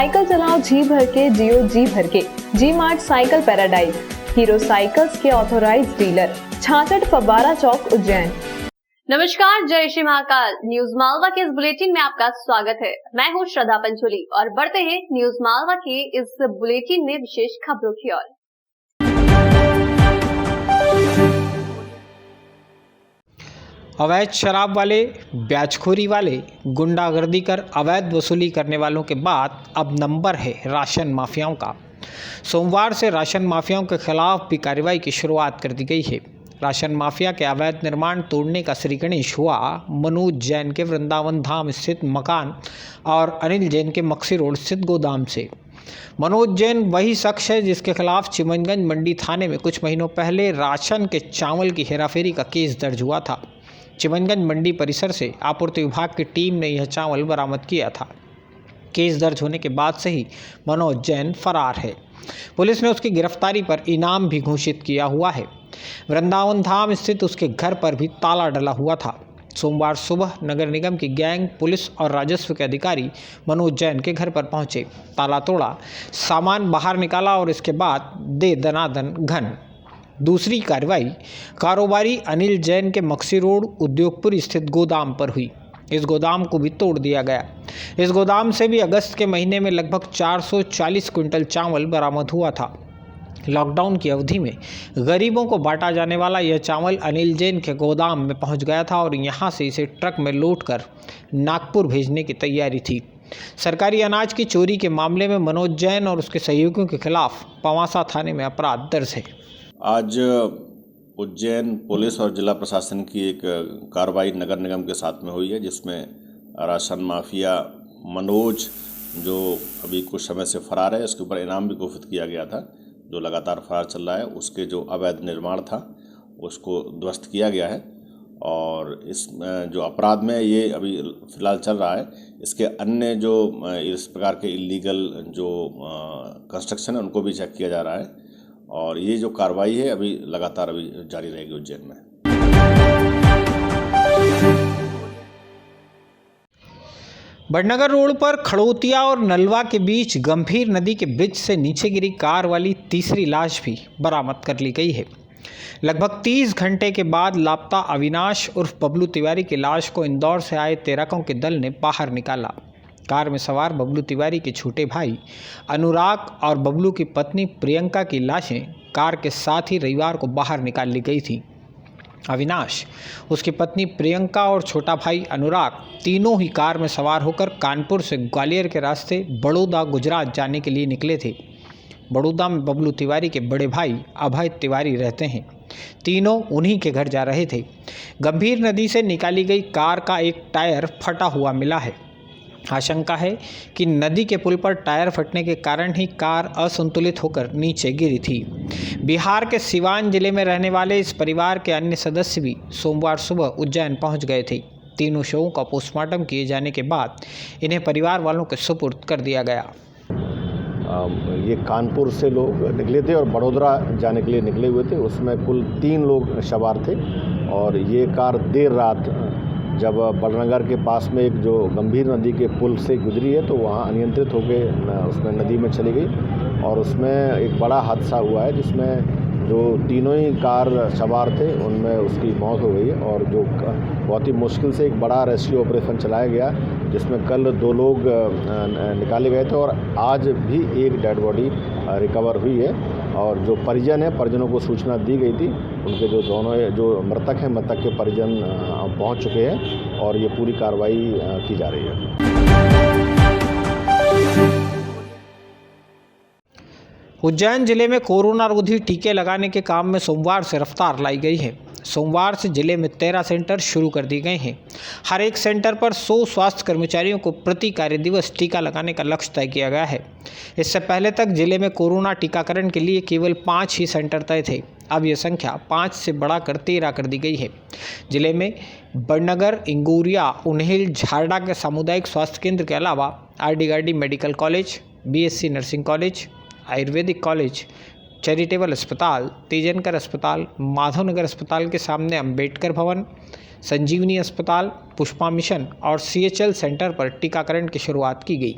Cycle चलाओ जी भर के, जियो जी भर के। G mart cycle paradise, Hero cycles के ऑथोराइज्ड डीलर, 66 फब्बारा चौक, उज्जैन। नमस्कार, जय श्री महाकाल। न्यूज मालवा के इस बुलेटिन में आपका स्वागत है। मैं हूं श्रद्धा पंचोली और बढ़ते हैं न्यूज मालवा के इस बुलेटिन में विशेष खबरों की ओर। अवैध शराब वाले, ब्याजखोरी वाले, गुंडागर्दी कर अवैध वसूली करने वालों के बाद अब नंबर है राशन माफियाओं का। सोमवार से राशन माफियाओं के खिलाफ भी कार्रवाई की शुरुआत कर दी गई है। राशन माफिया के अवैध निर्माण तोड़ने का श्री गणेश हुआ मनोज जैन के वृंदावन धाम स्थित मकान और अनिल जैन के मक्सी रोड स्थित गोदाम से। मनोज जैन वही शख्स है जिसके खिलाफ चिमनगंज मंडी थाने में कुछ महीनों पहले राशन के चावल की हेराफेरी का केस दर्ज हुआ था। चिमनगंज मंडी परिसर से आपूर्ति विभाग की टीम ने यह चावल बरामद किया था। केस दर्ज होने के बाद से ही मनोज जैन फरार है। पुलिस ने उसकी गिरफ्तारी पर इनाम भी घोषित किया हुआ है। वृंदावन धाम स्थित उसके घर पर भी ताला डला हुआ था। सोमवार सुबह नगर निगम की गैंग, पुलिस और राजस्व के अधिकारी मनोज जैन के घर पर पहुंचे, ताला तोड़ा, सामान बाहर निकाला और इसके बाद दे दनादन घन। दूसरी कार्रवाई कारोबारी अनिल जैन के मक्सी रोड उद्योगपुर स्थित गोदाम पर हुई। इस गोदाम को भी तोड़ दिया गया। इस गोदाम से भी अगस्त के महीने में लगभग 440 क्विंटल चावल बरामद हुआ था। लॉकडाउन की अवधि में गरीबों को बांटा जाने वाला यह चावल अनिल जैन के गोदाम में पहुंच गया था और यहां से इसे ट्रक में लोड कर नागपुर भेजने की तैयारी थी। सरकारी अनाज की चोरी के मामले में मनोज जैन और उसके सहयोगियों के खिलाफ पवासा थाने में अपराध दर्ज है। आज उज्जैन पुलिस और जिला प्रशासन की एक कार्रवाई नगर निगम के साथ में हुई है, जिसमें राशन माफिया मनोज, जो अभी कुछ समय से फरार है, उसके ऊपर इनाम भी घोषित किया गया था। जो लगातार फरार चल रहा है, उसके जो अवैध निर्माण था उसको ध्वस्त किया गया है और इस जो अपराध में ये अभी फ़िलहाल चल रहा है, इसके अन्य जो इस प्रकार के इलीगल जो कंस्ट्रक्शन है उनको भी चेक किया जा रहा है और ये जो कार्रवाई है अभी लगातार अभी जारी रहेगी उज्जैन में। बड़नगर रोड पर खड़ोतिया और नलवा के बीच गंभीर नदी के ब्रिज से नीचे गिरी कार वाली तीसरी लाश भी बरामद कर ली गई है। लगभग 30 घंटे के बाद लापता अविनाश उर्फ बबलू तिवारी की लाश को इंदौर से आए तेरकों के दल ने बाहर निकाला। कार में सवार बबलू तिवारी के छोटे भाई अनुराग और बबलू की पत्नी प्रियंका की लाशें कार के साथ ही रविवार को बाहर निकाल ली गई थी। अविनाश, उसकी पत्नी प्रियंका और छोटा भाई अनुराग तीनों ही कार में सवार होकर कानपुर से ग्वालियर के रास्ते बड़ौदा गुजरात जाने के लिए निकले थे। बड़ौदा में बबलू तिवारी के बड़े भाई अभय तिवारी रहते हैं। तीनों उन्हीं के घर जा रहे थे। गंभीर नदी से निकाली गई कार का एक टायर फटा हुआ मिला है। आशंका है कि नदी के पुल पर टायर फटने के कारण ही कार असंतुलित होकर नीचे गिरी थी। बिहार के सिवान जिले में रहने वाले इस परिवार के अन्य सदस्य भी सोमवार सुबह उज्जैन पहुंच गए थे। तीनों शवों का पोस्टमार्टम किए जाने के बाद इन्हें परिवार वालों के सुपुर्द कर दिया गया। ये कानपुर से लोग निकले थे और बड़ोदरा जाने के लिए निकले हुए थे। उसमें कुल 3 लोग सवार थे और ये कार देर रात जब बड़नगर के पास में एक जो गंभीर नदी के पुल से गुजरी है तो वहाँ अनियंत्रित होकर उसमें नदी में चली गई और उसमें एक बड़ा हादसा हुआ है, जिसमें जो तीनों ही कार सवार थे उनमें उसकी मौत हो गई और जो बहुत ही मुश्किल से एक बड़ा रेस्क्यू ऑपरेशन चलाया गया, जिसमें कल 2 लोग निकाले गए थे और आज भी एक डेड बॉडी रिकवर हुई है और जो परिजन है, परिजनों को सूचना दी गई थी। उनके जो दोनों जो मृतक हैं, मृतक के परिजन पहुंच चुके हैं और ये पूरी कार्रवाई की जा रही है। उज्जैन जिले में कोरोना रोधी टीके लगाने के काम में सोमवार से रफ्तार लाई गई है। सोमवार से जिले में 13 सेंटर शुरू कर दिए गए हैं। हर एक सेंटर पर 100 स्वास्थ्य कर्मचारियों को प्रति कार्य दिवस टीका लगाने का लक्ष्य तय किया गया है। इससे पहले तक जिले में कोरोना टीकाकरण के लिए केवल 5 ही सेंटर तय थे। अब यह संख्या 5 से बढ़ाकर 13 कर दी गई है। जिले में बड़नगर, इंगोरिया, उन्हेल, झारडा के सामुदायिक स्वास्थ्य केंद्र के अलावा RD Gardi medical college, BSc nursing college, Ayurvedic college, charitable अस्पताल, तेजनकर अस्पताल, माधवनगर अस्पताल के सामने अंबेडकर भवन, संजीवनी अस्पताल, पुष्पा मिशन और CHL सेंटर पर टीकाकरण की शुरुआत की गई।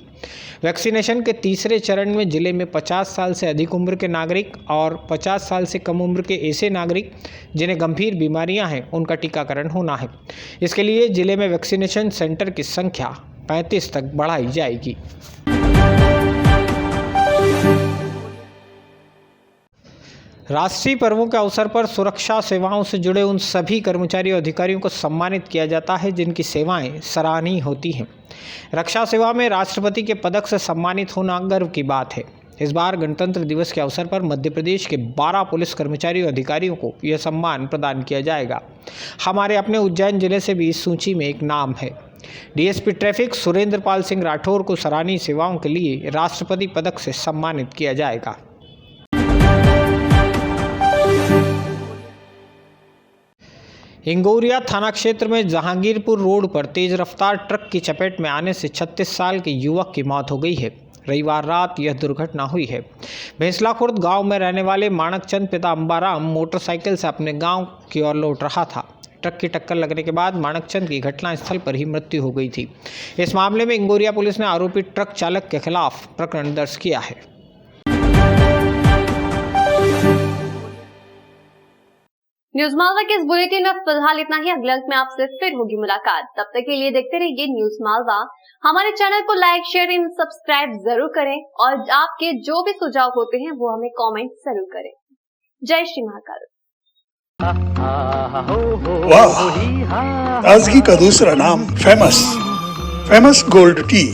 वैक्सीनेशन के तीसरे चरण में जिले में 50 साल से अधिक उम्र के नागरिक और 50 साल से कम उम्र के ऐसे नागरिक जिन्हें गंभीर बीमारियां हैं उनका टीकाकरण होना है। इसके लिए जिले में वैक्सीनेशन सेंटर की संख्या 35 तक बढ़ाई जाएगी। राष्ट्रीय पर्वों के अवसर पर सुरक्षा सेवाओं से जुड़े उन सभी कर्मचारियों और अधिकारियों को सम्मानित किया जाता है जिनकी सेवाएं सराहनीय होती हैं। रक्षा सेवा में राष्ट्रपति के पदक से सम्मानित होना गर्व की बात है। इस बार गणतंत्र दिवस के अवसर पर मध्य प्रदेश के 12 पुलिस कर्मचारियों और अधिकारियों को यह सम्मान प्रदान किया जाएगा। हमारे अपने उज्जैन जिले से भी इस सूची में एक नाम है। DSP ट्रैफिक सुरेंद्र पाल सिंह राठौर को सराहनीय सेवाओं के लिए राष्ट्रपति पदक से सम्मानित किया जाएगा। हिंगोरिया थाना क्षेत्र में जहांगीरपुर रोड पर तेज रफ्तार ट्रक की चपेट में आने से 36 साल के युवक की मौत हो गई है। रविवार रात यह दुर्घटना हुई है। भेंसला खुर्द गांव में रहने वाले माणकचंद पिता अंबाराम मोटरसाइकिल से अपने गांव की ओर लौट रहा था। ट्रक की टक्कर लगने के बाद माणकचंद की घटनास्थल पर ही मृत्यु हो गई थी। इस मामले में हिंगोरिया पुलिस ने आरोपी ट्रक चालक के खिलाफ प्रकरण दर्ज किया है। न्यूज मालवा के इस बुलेटिन में फिलहाल इतना ही। अगले अंक में आपसे फिर होगी मुलाकात। तब तक के लिए देखते रहिए न्यूज मालवा। हमारे चैनल को लाइक, शेयर एंड सब्सक्राइब जरूर करें और आपके जो भी सुझाव होते हैं वो हमें कमेंट जरूर करें। जय श्री महाकाल। वाह, ताजगी का दूसरा नाम फेमस गोल्ड टी।